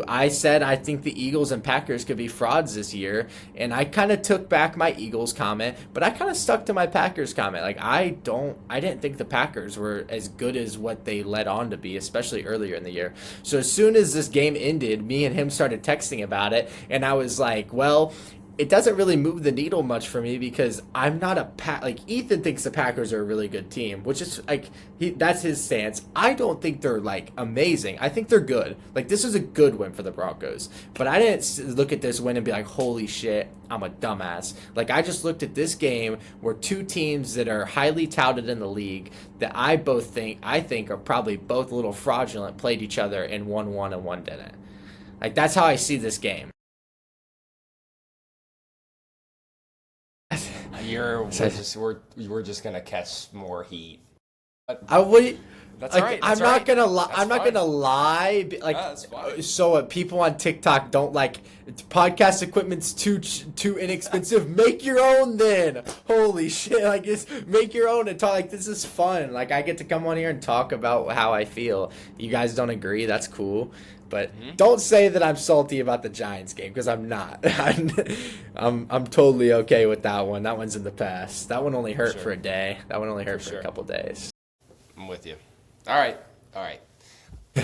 I said I think the Eagles and Packers could be frauds this year, and I kind of took back my Eagles comment, but I kind of stuck to my Packers comment. Like, I didn't think the Packers were as good as what they led on to be, especially earlier in the year. So as soon as this game ended, me and him started texting about it, and I was like, well, it doesn't really move the needle much for me because I'm not Ethan thinks the Packers are a really good team, which is that's his stance. I don't think they're like amazing. I think they're good. Like, this is a good win for the Broncos, but I didn't look at this win and be like, holy shit, I'm a dumbass. Like, I just looked at this game where two teams that are highly touted in the league that I think are probably both a little fraudulent played each other and one won and one didn't. Like, that's how I see this game. We're just gonna catch more heat. I would. That's like, all right. I'm not gonna lie. I'm not gonna lie. Like, that's fine. So people on TikTok don't like podcast equipment's too inexpensive. Make your own then. Holy shit! Like, just make your own and talk. Like, this is fun. Like, I get to come on here and talk about how I feel. You guys don't agree? That's cool. But don't say that I'm salty about the Giants game because I'm not. I'm totally okay with that one. That one's in the past. That one only hurt for a day. That one only hurt for a couple days. I'm with you. All right. We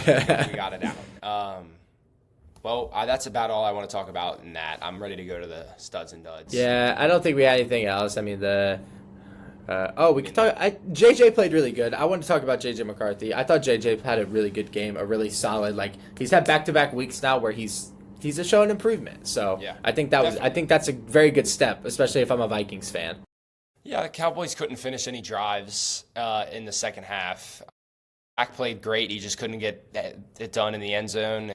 got it out. Well, that's about all I want to talk about in that. I'm ready to go to the studs and duds. Yeah, I don't think we had anything else. I mean, we could talk. JJ played really good. I want to talk about JJ McCarthy. I thought JJ had a really good game, a really solid. Like, he's had back-to-back weeks now where he's showing improvement. So yeah, I think that's a very good step, especially if I'm a Vikings fan. Yeah, the Cowboys couldn't finish any drives in the second half. Dak played great. He just couldn't get it done in the end zone.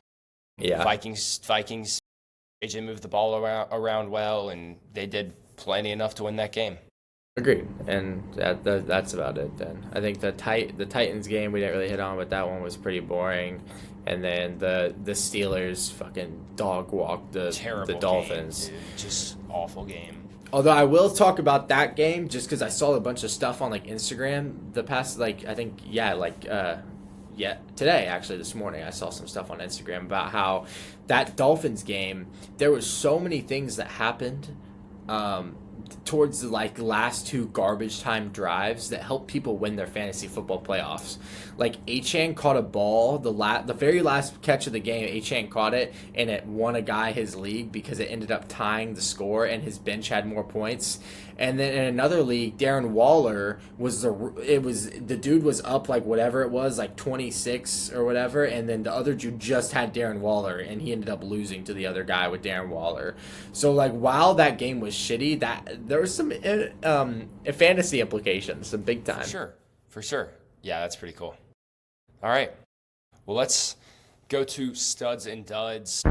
Yeah, Vikings. JJ moved the ball around well, and they did plenty enough to win that game. Agreed, and that's about it then. I think the Titans game we didn't really hit on, but that one was pretty boring. And then the Steelers fucking dog walked the Dolphins. Game, dude. Just awful game. Although I will talk about that game just because I saw a bunch of stuff on like Instagram the past today actually this morning I saw some stuff on Instagram about how that Dolphins game there was so many things that happened towards the last two garbage time drives that helped people win their fantasy football playoffs. Like, Achane caught a ball, the very last catch of the game, Achane caught it, and it won a guy his league because it ended up tying the score and his bench had more points. And then in another league, Darren Waller the dude was up like whatever it was, like 26 or whatever, and then the other dude just had Darren Waller and he ended up losing to the other guy with Darren Waller. So like, while that game was shitty, that there was some fantasy implications, some big time. For sure. Yeah, that's pretty cool. All right. Well, let's go to studs and duds.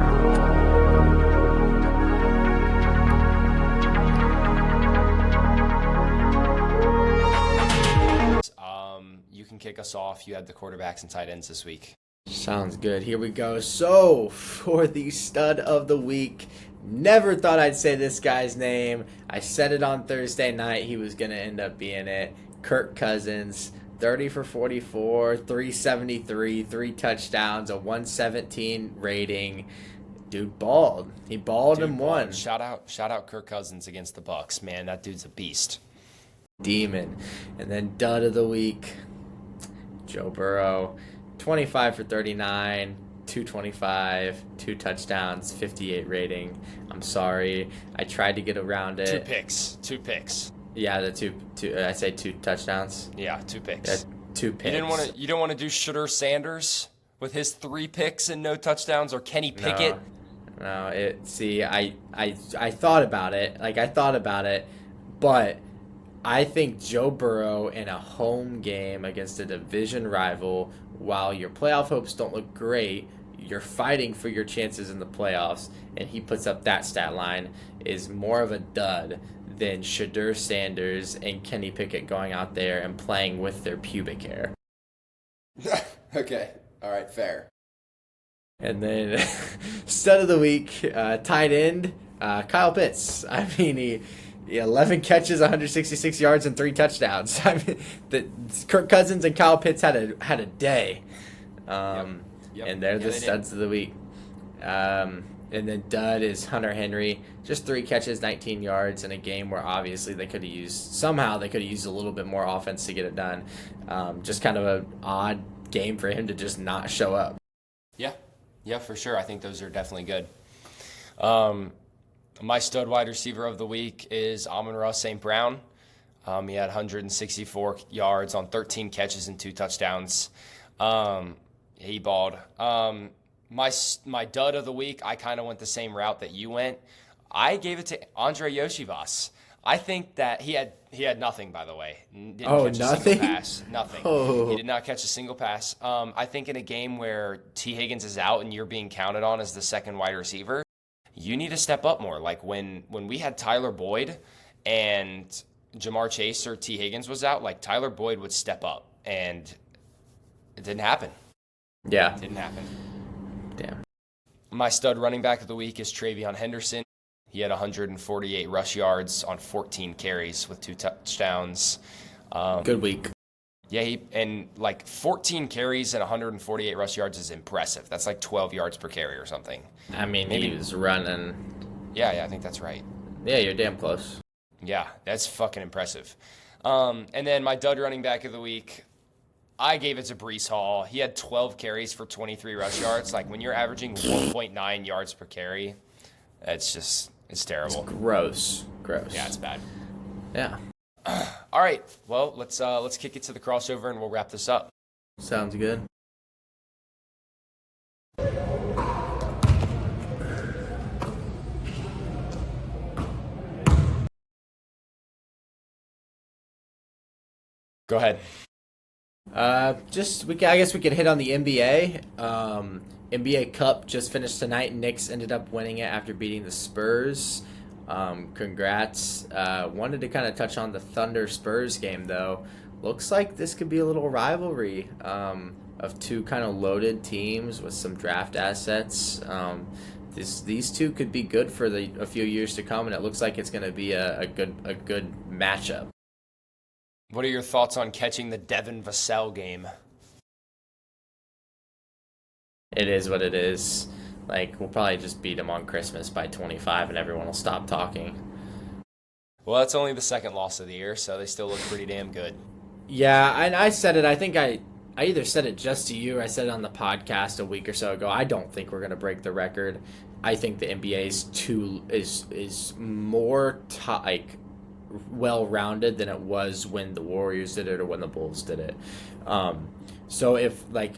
You can kick us off. You had the quarterbacks and tight ends this week. Sounds good. Here we go. So, for the stud of the week, never thought I'd say this guy's name. I said it on Thursday night. He was going to end up being it. Kirk Cousins, 30 for 44, 373, 3 touchdowns, a 117 rating. Dude balled. He balled and won. Shout out Kirk Cousins against the Bucks. Man, that dude's a beast. Demon. And then dud of the week, Joe Burrow. 25 for 39, 225, 2 touchdowns, 58 rating. I'm sorry. I tried to get around it. Two picks. Yeah, the two I say 2 touchdowns. Yeah, 2 picks. Yeah, 2 picks. You didn't want to do Shedeur Sanders with his 3 picks and no touchdowns, or Kenny Pickett? No, I thought about it. But I think Joe Burrow in a home game against a division rival, while your playoff hopes don't look great, you're fighting for your chances in the playoffs, and he puts up that stat line, is more of a dud than Shedeur Sanders and Kenny Pickett going out there and playing with their pubic hair. Okay. All right, fair. And then stud of the week, tight end, Kyle Pitts. I mean, he 11 catches, 166 yards, and 3 touchdowns. I mean, Kirk Cousins and Kyle Pitts had a day. Yep. And they're the they studs of the week. And then dud is Hunter Henry, just 3 catches, 19 yards in a game where obviously they could have used a little bit more offense to get it done. Just kind of an odd game for him to just not show up. Yeah, for sure. I think those are definitely good. My stud wide receiver of the week is Amon-Ra St. Brown. He had 164 yards on 13 catches and 2 touchdowns. He balled. My dud of the week, I kind of went the same route that you went. I gave it to Andre Yoshivas. I think that he had nothing, by the way. Didn't catch a single pass. Nothing. He did not catch a single pass. I think in a game where T. Higgins is out and you're being counted on as the second wide receiver, you need to step up more. Like when we had Tyler Boyd and Jamar Chase or T. Higgins was out, like Tyler Boyd would step up, and it didn't happen. Yeah. It didn't happen. Damn. My stud running back of the week is Travion Henderson. He had 148 rush yards on 14 carries with 2 touchdowns. Good week. Yeah, and 14 carries and 148 rush yards is impressive. That's like 12 yards per carry or something. I mean, he was running. Yeah, I think that's right. Yeah, you're damn close. Yeah, that's fucking impressive. And then my dud running back of the week, I gave it to Breece Hall. He had 12 carries for 23 rush yards. Like, when you're averaging 1.9 yards per carry, it's terrible. It's gross. Yeah, it's bad. Yeah. All right. Well, let's kick it to the crossover and we'll wrap this up. Sounds good. Go ahead. I guess we could hit on the NBA. NBA Cup just finished tonight. Knicks ended up winning it after beating the Spurs. Congrats. Wanted to kind of touch on the Thunder Spurs game though. Looks like this could be a little rivalry of 2 kind of loaded teams with some draft assets. These 2 could be good for a few years to come, and it looks like it's going to be a good matchup. What are your thoughts on catching the Devin Vassell game? It is what it is. Like, we'll probably just beat them on Christmas by 25 and everyone will stop talking. Well, that's only the second loss of the year, so they still look pretty damn good. Yeah, and I said it. I think I either said it just to you or I said it on the podcast a week or so ago. I don't think we're going to break the record. I think the NBA is more well-rounded than it was when the Warriors did it or when the Bulls did it. So if we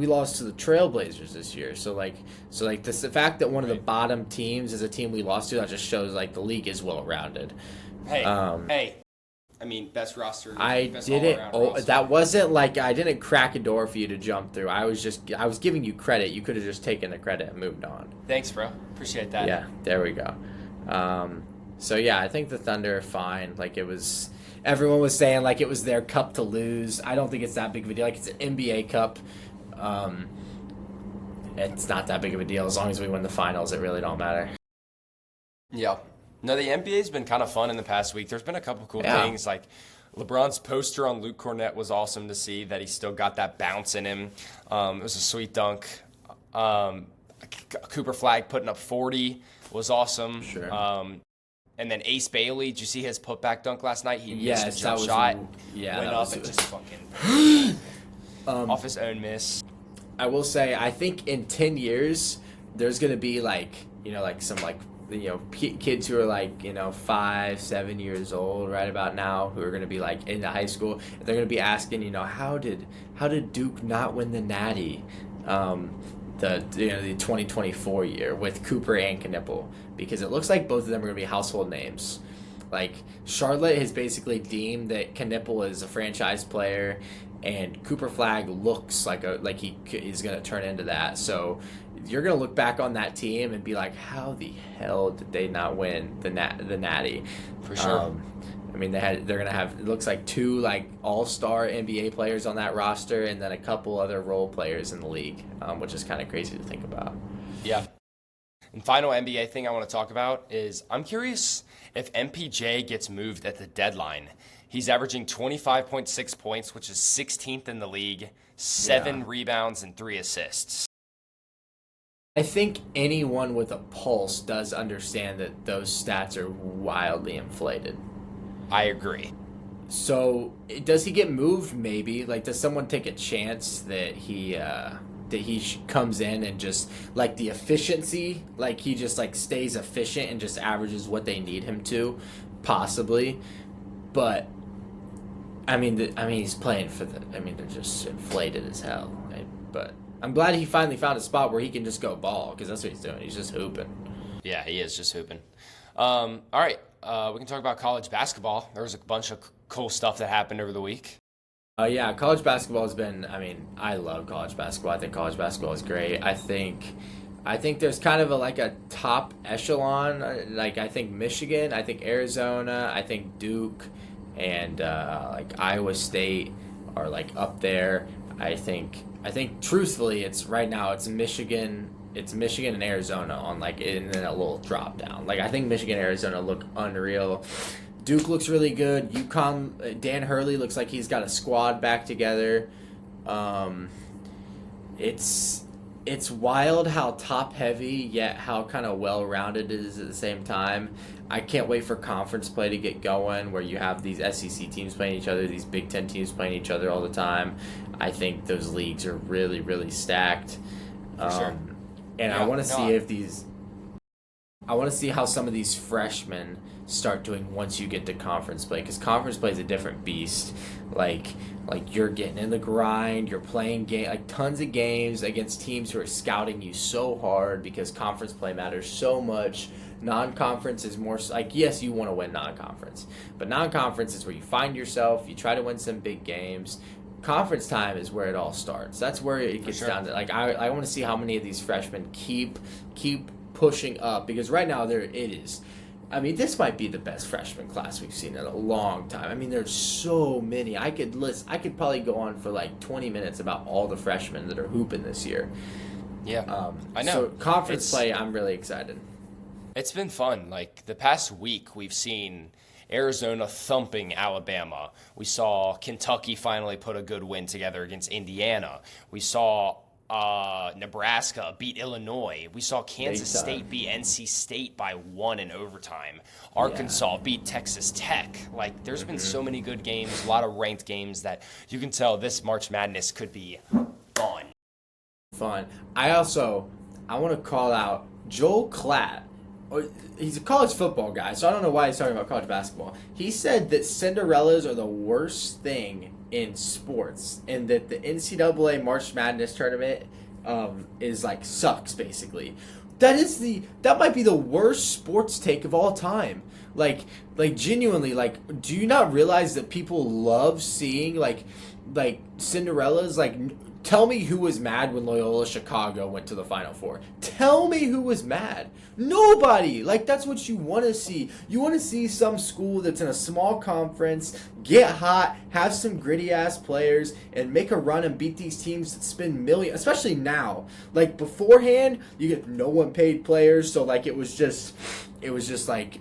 lost to the Trailblazers this year. So the fact that one of the bottom teams is a team we lost to, that just shows like the league is well-rounded. Hey, I mean, best roster. That wasn't like I didn't crack a door for you to jump through. I was giving you credit. You could have just taken the credit and moved on. Thanks, bro. Appreciate that. Yeah, there we go. So yeah, I think the Thunder are fine. Like everyone was saying like it was their cup to lose. I don't think it's that big of a deal. Like it's an NBA Cup. It's not that big of a deal. As long as we win the finals, it really don't matter. Yeah. No, the NBA's been kind of fun in the past week. There's been a couple cool things. Like LeBron's poster on Luke Cornett was awesome to see, that he still got that bounce in him. It was a sweet dunk. Cooper Flagg putting up 40 was awesome. Sure. And then Ace Bailey, did you see his putback dunk last night? He missed a that jump was shot. yeah, went that up was and just fucking off his own miss. I will say, I think in 10 years, there's going to be some kids who are 5-7 years old right about now, who are going to be into high school. They're going to be asking, how did Duke not win the Natty, the 2024 year with Cooper and Knippel? Because it looks like both of them are going to be household names. Like, Charlotte has basically deemed that Knippel is a franchise player, and Cooper Flagg looks like he is going to turn into that. So you're going to look back on that team and be like, how the hell did they not win the Natty? For sure. They're going to have, it looks like 2 all-star NBA players on that roster, and then a couple other role players in the league, which is kind of crazy to think about. Yeah. And final NBA thing I want to talk about is, I'm curious if MPJ gets moved at the deadline. He's averaging 25.6 points, which is 16th in the league, 7 rebounds and 3 assists. I think anyone with a pulse does understand that those stats are wildly inflated. I agree. So, does he get moved? Maybe. Does someone take a chance that he comes in and just the efficiency, he just stays efficient and just averages what they need him to, possibly. But he's playing for they're just inflated as hell. Right? But I'm glad he finally found a spot where he can just go ball, because that's what he's doing. He's just hooping. Yeah, he is just hooping. All right, we can talk about college basketball. There was a bunch of cool stuff that happened over the week. College basketball has been, I love college basketball. I think college basketball is great. I think there's kind of a top echelon. I think Michigan, I think Arizona, I think Duke, and Iowa State are up there. I think truthfully, it's Michigan and Arizona on and then a little drop down. I think Michigan and Arizona look unreal. Duke looks really good. UConn, Dan Hurley looks like he's got a squad back together. It's wild how top heavy yet how kind of well rounded it is at the same time. I can't wait for conference play to get going, where you have these SEC teams playing each other, these Big Ten teams playing each other all the time. I think those leagues are really, really stacked. For sure. And I want to see how some of these freshmen start doing once you get to conference play, because conference play is a different beast. You're getting in the grind, you're playing tons of games against teams who are scouting you so hard, because conference play matters so much. Non-conference is more yes, you want to win non-conference, but non-conference is where you find yourself, you try to win some big games. Conference time is where it all starts. That's where it gets down to. I want to see how many of these freshmen keep pushing up, because right now it is. This might be the best freshman class we've seen in a long time. There's so many. I could probably go on for 20 minutes about all the freshmen that are hooping this year. Yeah, I know. So conference play, I'm really excited. It's been fun. The past week, we've seen Arizona thumping Alabama. We saw Kentucky finally put a good win together against Indiana. We saw Nebraska beat Illinois. We saw Kansas State beat NC State by 1 in overtime. Arkansas beat Texas Tech. There's been so many good games, a lot of ranked games, that you can tell this March Madness could be fun. I want to call out Joel Klatt. He's a college football guy, so I don't know why he's talking about college basketball. He said that Cinderellas are the worst thing in sports, and that the NCAA March Madness tournament is sucks, basically. That might be the worst sports take of all time. Genuinely, do you not realize that people love seeing Cinderellas? Tell me who was mad when Loyola Chicago went to the Final Four. Tell me who was mad. Nobody. Like, that's what you want to see. You want to see some school that's in a small conference get hot, have some gritty-ass players, and make a run and beat these teams that spend millions, especially now. Like, beforehand, you get no one paid players, so, like, it was just like...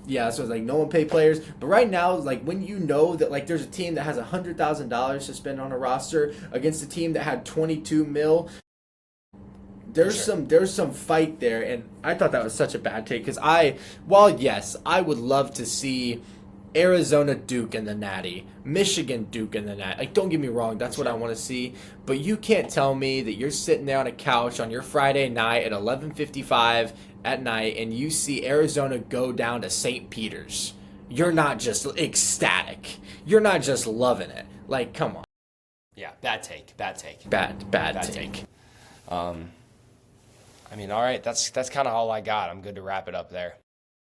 Yeah, so it's like no one pay players. But right now, like when you know that like there's a team that has $100,000 to spend on a roster against a team that had 22 mil, there's some fight there. And I thought that was such a bad take because yes, I would love to see Arizona Duke in the Natty, Michigan Duke in the Natty. Like, don't get me wrong, that's what I want to see. But you can't tell me that you're sitting there on a couch on your Friday night at 11:55 at night and you see Arizona go down to St. Peter's. You're not just ecstatic. You're not just loving it. Like, come on. Yeah, bad take. Bad take. Bad take. I mean, all right, that's kind of all I got. I'm good to wrap it up there.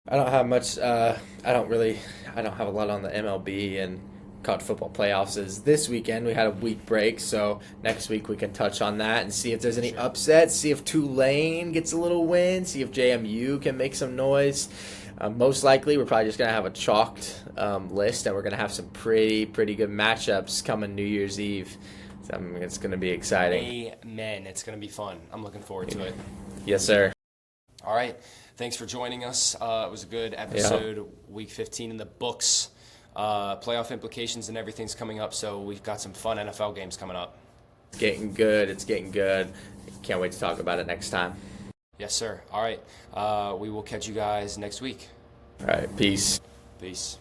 I don't have much. I don't have a lot on the MLB and college football playoffs. Is this weekend we had a week break, so next week we can touch on that and see if there's any upsets. See if Tulane gets a little win. See if JMU can make some noise. Most likely, we're probably just gonna have a chalked list, and we're gonna have some pretty good matchups coming New Year's Eve. So, it's gonna be exciting. Amen. It's gonna be fun. I'm looking forward to it. Yes, sir. All right. Thanks for joining us. It was a good episode. Yeah. Week 15 in the books. Playoff implications and everything's coming up, so we've got some fun NFL games coming up. It's getting good. Can't wait to talk about it next time. Yes, sir. All right. We will catch you guys next week. All right. Peace. Peace.